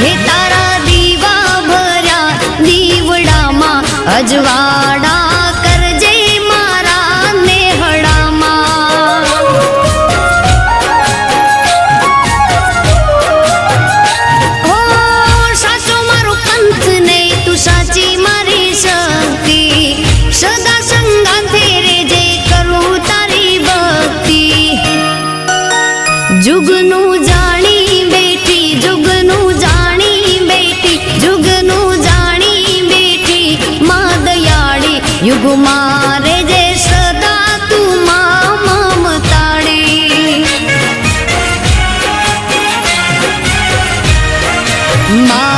હે તારા દીવા ભર્યા દીવડામાં અજવાળા કરજે મારા નેહડામાં. હો સાચો મારો પંથ ને તું સાચી મારી શક્તિ, સદા સંગાથે રેજે કરું તારી ભક્તિ. જુગનું જાણી બેઠી, જુગનું જાણી બેઠી, જુગનું જાણી બેઠી માં દયાળી. યુગમાં રેજે સદા તું માં મમતાળી. માં